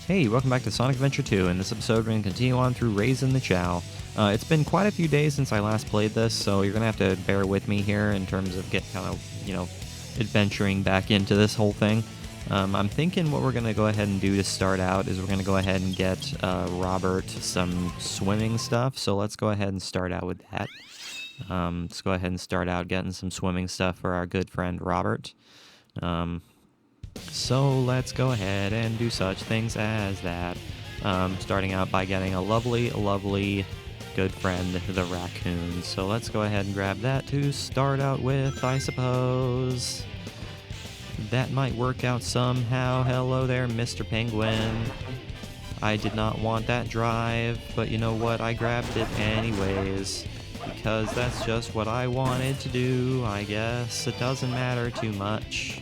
Hey, welcome back to Sonic Adventure 2. In this episode, we're going to continue on through Raising the Chow. It's been quite a few days since I last played this, so you're going to have to bear with me here in terms of adventuring back into this whole thing. I'm thinking what we're going to go ahead and do to start out is we're going to go ahead and get Robert some swimming stuff, so let's go ahead and start out with that. Let's go ahead and start out getting some swimming stuff for our good friend Robert. So let's go ahead and do such things as that. Starting out by getting a lovely, lovely good friend, the raccoon. So let's go ahead and grab that to start out with, I suppose. That might work out somehow. Hello there, Mr. Penguin. I did not want that drive, but you know what? I grabbed it anyways. Because that's just what I wanted to do, I guess. It doesn't matter too much.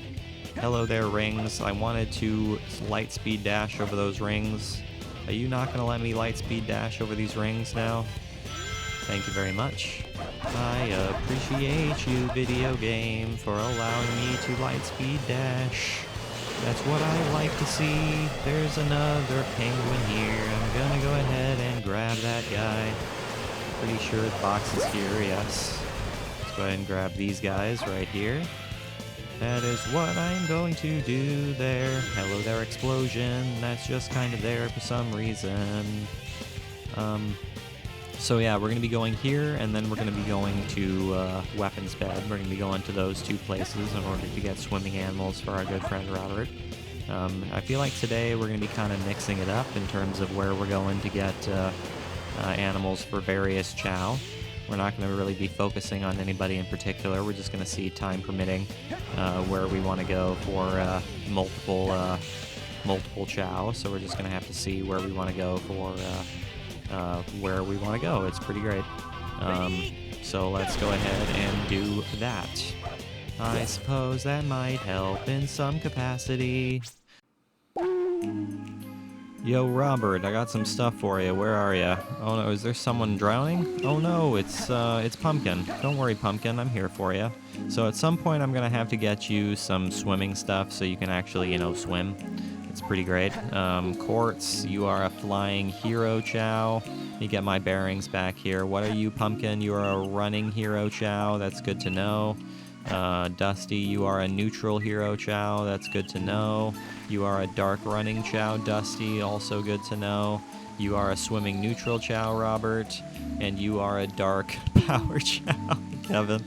Hello there, rings. I wanted to light speed dash over those rings. Are you not going to let me light speed dash over these rings now? Thank you very much. I appreciate you, video game, for allowing me to light speed dash. That's what I like to see. There's another penguin here. I'm going to go ahead and grab that guy. Pretty sure the box is here, yes. Let's go ahead and grab these guys right here. That is what I'm going to do there. Hello there, explosion. That's just kind of there for some reason. So yeah, we're going to be going here, and then we're going to be going to Weapons Bed. We're going to be going to those two places in order to get swimming animals for our good friend Robert. I feel like today we're going to be kind of mixing it up in terms of where we're going to get animals for various chow. We're not going to really be focusing on anybody in particular. We're just going to see, time permitting, where we want to go for multiple chow. So we're just going to have to see where we want to go for where we want to go. It's pretty great. So let's go ahead and do that. I suppose that might help in some capacity. Yo, Robert, I got some stuff for you. Where are you? Oh no, is there someone drowning? Oh no, it's Pumpkin. Don't worry, Pumpkin, I'm here for you. So at some point I'm gonna have to get you some swimming stuff so you can actually, swim. It's pretty great. Quartz, you are a flying hero chow. You get my bearings back here. What are you, Pumpkin? You are a running hero chow. That's good to know. Dusty, you are a neutral hero chow. That's good to know. You are a dark running chow, Dusty. Also good to know. You are a swimming neutral chow, Robert. And you are a dark power chow, Kevin.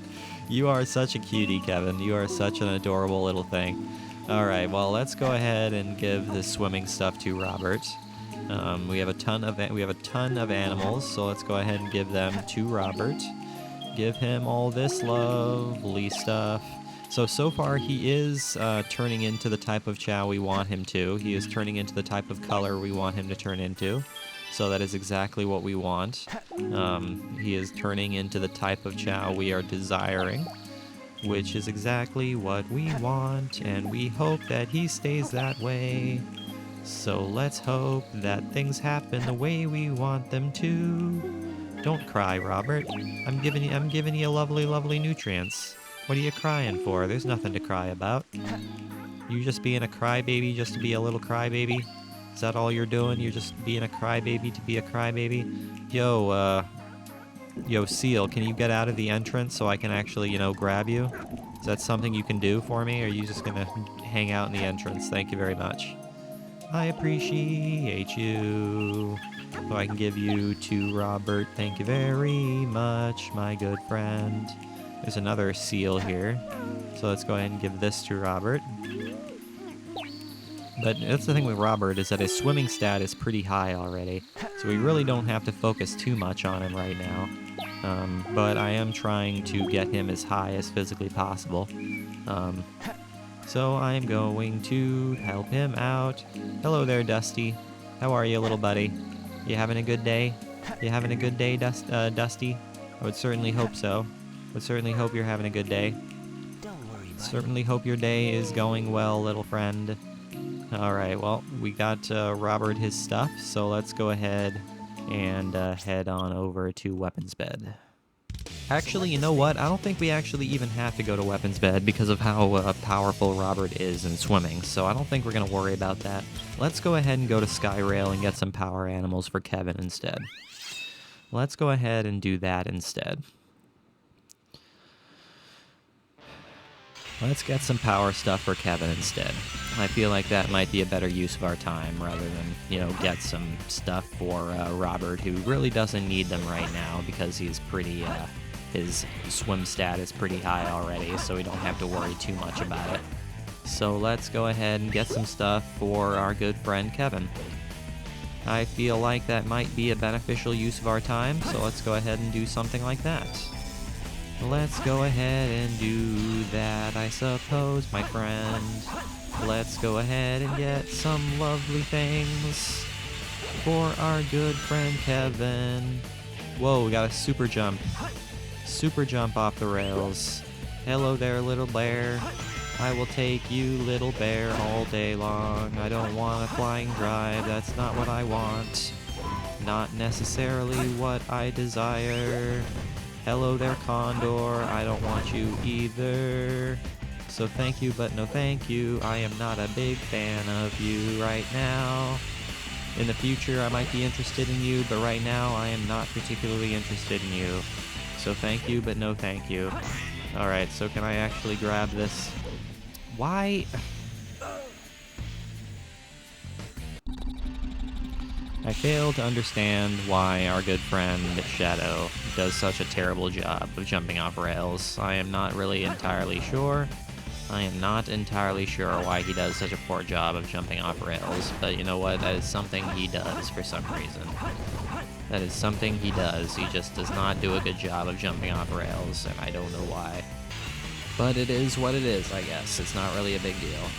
You are such a cutie, Kevin. You are such an adorable little thing. Alright, well, let's go ahead and give this swimming stuff to Robert. We have a ton of animals, so let's go ahead and give them to Robert. Give him all this lovely stuff. So far he is turning into the type of chow we want him to. He is turning into the type of color we want him to turn into. So that is exactly what we want. He is turning into the type of chow we are desiring, which is exactly what we want, and we hope that he stays that way. So let's hope that things happen the way we want them to. Don't cry, Robert. I'm giving you lovely, lovely nutrients. What are you crying for? There's nothing to cry about. You just being a crybaby just to be a little crybaby? Is that all you're doing? You're just being a crybaby to be a crybaby? Yo, Seal, can you get out of the entrance so I can actually, grab you? Is that something you can do for me, or are you just gonna hang out in the entrance? Thank you very much. I appreciate you. So I can give you to Robert. Thank you very much, my good friend. There's another seal here. So let's go ahead and give this to Robert. But that's the thing with Robert, is that his swimming stat is pretty high already. So we really don't have to focus too much on him right now. But I am trying to get him as high as physically possible. So I'm going to help him out. Hello there, Dusty. How are you, little buddy? You having a good day? You having a good day, Dusty? I would certainly hope so. Would certainly hope you're having a good day. Don't worry, buddy. Certainly hope your day is going well, little friend. Alright, well, we got Robert his stuff, so let's go ahead and head on over to Weapons Bed. Actually, you know what? I don't think we actually even have to go to Weapons Bed because of how powerful Robert is in swimming, so I don't think we're going to worry about that. let's go ahead and go to Skyrail and get some power animals for Kevin instead. Let's go ahead and do that instead. Let's get some power stuff for Kevin instead. I feel like that might be a better use of our time rather than, you know, get some stuff for Robert, who really doesn't need them right now because he's pretty, his swim stat is pretty high already, so we don't have to worry too much about it. So let's go ahead and get some stuff for our good friend Kevin. I feel like that might be a beneficial use of our time, so let's go ahead and do something like that. Let's go ahead and do that, I suppose, my friend. Let's go ahead and get some lovely things for our good friend Kevin. Whoa, we got a super jump. Super jump off the rails. Hello there, little bear. I will take you, little bear, all day long. I don't want a flying drive, that's not what I want. Not necessarily what I desire. Hello there, Condor, I don't want you either. So thank you, but no thank you. I am not a big fan of you right now. In the future, I might be interested in you, but right now, I am not particularly interested in you. So thank you, but no thank you. Alright, so can I actually grab this? Why? I fail to understand why our good friend Shadow does such a terrible job of jumping off rails. I am not really entirely sure. I am not entirely sure why he does such a poor job of jumping off rails, but you know what? That is something he does for some reason. That is something he does. He just does not do a good job of jumping off rails, and I don't know why. But it is what it is, I guess. It's not really a big deal.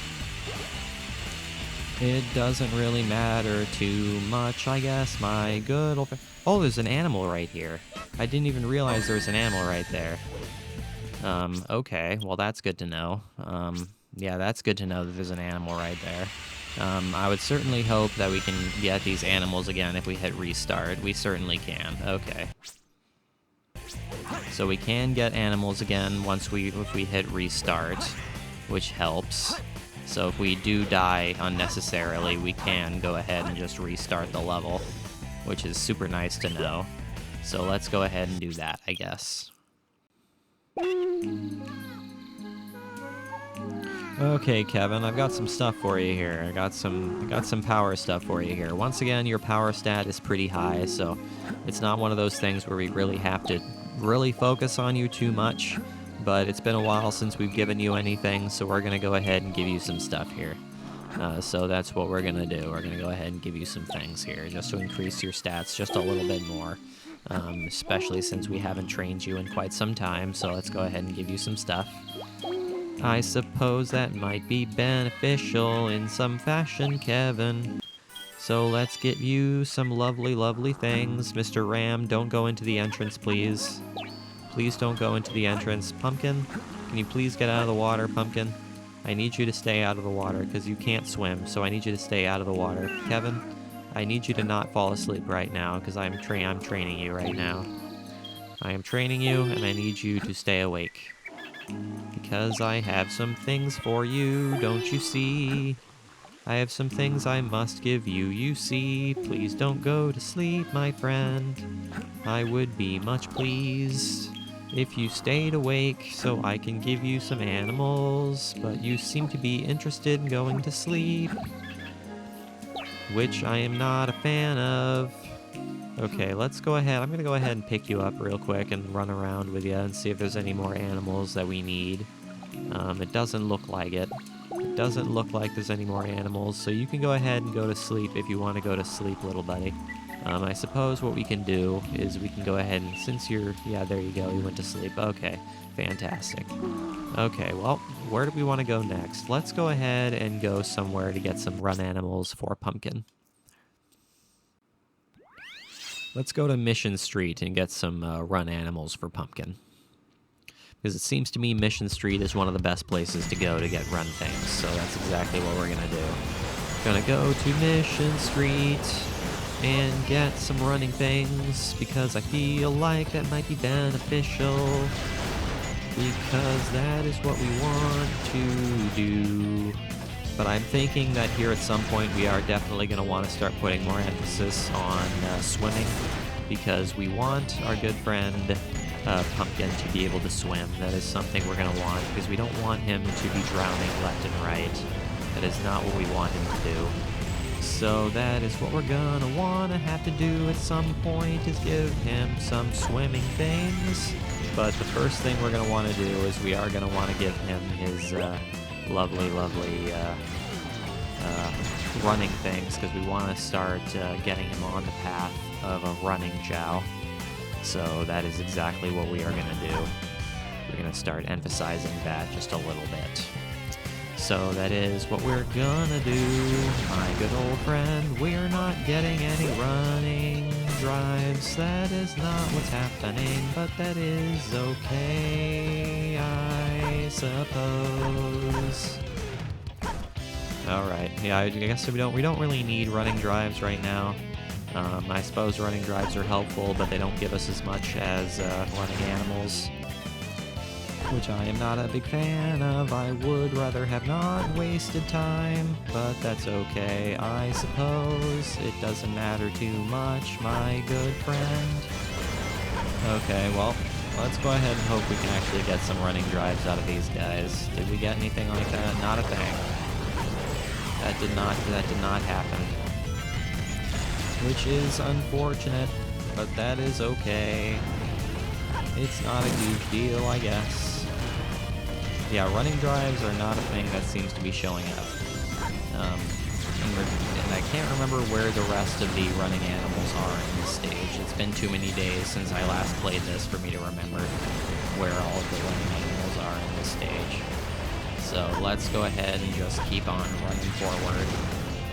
It doesn't really matter too much, I guess. My good old... Oh, there's an animal right here. I didn't even realize there was an animal right there. Okay. Well, that's good to know. Yeah, that's good to know that there's an animal right there. I would certainly hope that we can get these animals again if we hit restart. We certainly can. Okay. So we can get animals again if we hit restart, which helps. So if we do die unnecessarily, we can go ahead and just restart the level, which is super nice to know. So let's go ahead and do that, I guess. Okay, Kevin, I've got some stuff for you here. I got some power stuff for you here. Once again, your power stat is pretty high, so it's not one of those things where we really have to really focus on you too much. But it's been a while since we've given you anything, so we're going to go ahead and give you some stuff here. So that's what we're going to do. We're going to go ahead and give you some things here, just to increase your stats just a little bit more. Especially since we haven't trained you in quite some time, so let's go ahead and give you some stuff. I suppose that might be beneficial in some fashion, Kevin. So let's get you some lovely, lovely things. Mr. Ram, don't go into the entrance, please. Please don't go into the entrance. Pumpkin, can you please get out of the water, Pumpkin? I need you to stay out of the water, because you can't swim, so I need you to stay out of the water. Kevin, I need you to not fall asleep right now, because I'm training you right now. I am training you, and I need you to stay awake. Because I have some things for you, don't you see? I have some things I must give you, you see. Please don't go to sleep, my friend. I would be much pleased if you stayed awake so I can give you some animals, but you seem to be interested in going to sleep, which I am not a fan of. Okay, let's go ahead. I'm going to go ahead and pick you up real quick and run around with you and see if there's any more animals that we need. It doesn't look like it. It doesn't look like there's any more animals, so you can go ahead and go to sleep if you want to go to sleep, little buddy. I suppose what we can do is we can go ahead and, since you're, yeah, there you go, you went to sleep. Okay, fantastic. Okay, well, where do we want to go next? Let's go ahead and go somewhere to get some run animals for Pumpkin. Let's go to Mission Street and get some run animals for Pumpkin. Because it seems to me Mission Street is one of the best places to go to get run things, so that's exactly what we're gonna do. Gonna go to Mission Street and get some running things, because I feel like that might be beneficial, because that is what we want to do. But I'm thinking that here at some point we are definitely going to want to start putting more emphasis on swimming, because we want our good friend Pumpkin to be able to swim. That is something we're going to want, because we don't want him to be drowning left and right. That is not what we want him to do. So that is what we're going to want to have to do at some point, is give him some swimming things. But the first thing we're going to want to do is we are going to want to give him his lovely running things, because we want to start getting him on the path of a running Jow. So that is exactly what we are going to do. We're going to start emphasizing that just a little bit. So that is what we're gonna do, my good old friend. We're not getting any running drives. That is not what's happening, but that is okay, I suppose. Alright, yeah, I guess we don't really need running drives right now. I suppose running drives are helpful, but they don't give us as much as running animals, which I am not a big fan of. I would rather have not wasted time, but that's okay, I suppose. It doesn't matter too much, my good friend. Okay, well, let's go ahead and hope we can actually get some running drives out of these guys. Did we get anything like that? Not a thing. That did not happen. Which is unfortunate, but that is okay. It's not a huge deal, I guess. Yeah, running drives are not a thing that seems to be showing up. And I can't remember where the rest of the running animals are in this stage. It's been too many days since I last played this for me to remember where all of the running animals are in this stage. So let's go ahead and just keep on running forward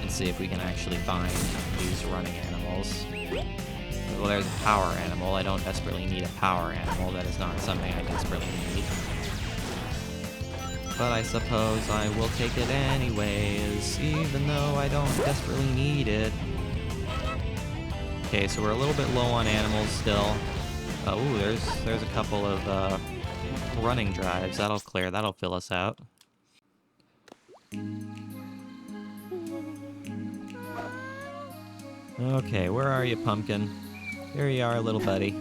and see if we can actually find these running animals. Well, there's a power animal. I don't desperately need a power animal. That is not something I desperately need. But I suppose I will take it anyways, even though I don't desperately need it. Okay, so we're a little bit low on animals still. Ooh, there's a couple of running drives. That'll fill us out. Okay, where are you, Pumpkin? Here you are, little buddy.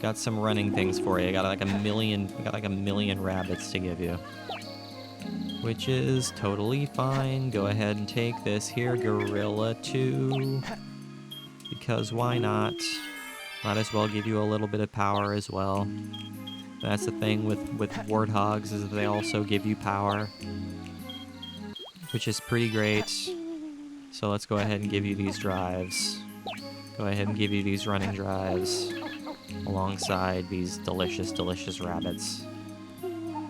Got some running things for you. Got like a million rabbits to give you, which is totally fine. Go ahead and take this here, Gorilla, too, because why not? Might as well give you a little bit of power as well. That's the thing with warthogs, is that they also give you power, which is pretty great. So let's go ahead and give you these drives. Go ahead and give you these running drives alongside these delicious, delicious rabbits.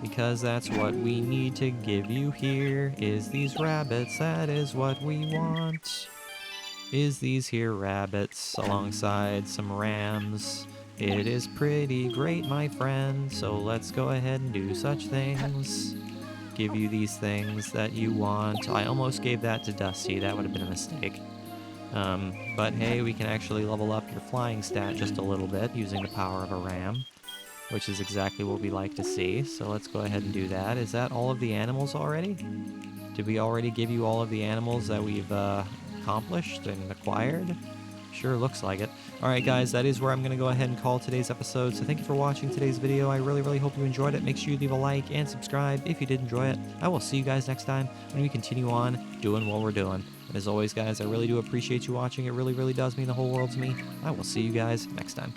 Because that's what we need to give you here, is these rabbits. That is what we want, is these here rabbits alongside some rams. It is pretty great, my friend, so let's go ahead and do such things. Give you these things that you want. I almost gave that to Dusty. That would have been a mistake. But hey, we can actually level up your flying stat just a little bit using the power of a ram, which is exactly what we like to see. So let's go ahead and do that. Is that all of the animals already? Did we already give you all of the animals that we've accomplished and acquired? Sure looks like it. Alright guys, that is where I'm going to go ahead and call today's episode. So thank you for watching today's video. I really, really hope you enjoyed it. Make sure you leave a like and subscribe if you did enjoy it. I will see you guys next time when we continue on doing what we're doing. And as always guys, I really do appreciate you watching. It really, really does mean the whole world to me. I will see you guys next time.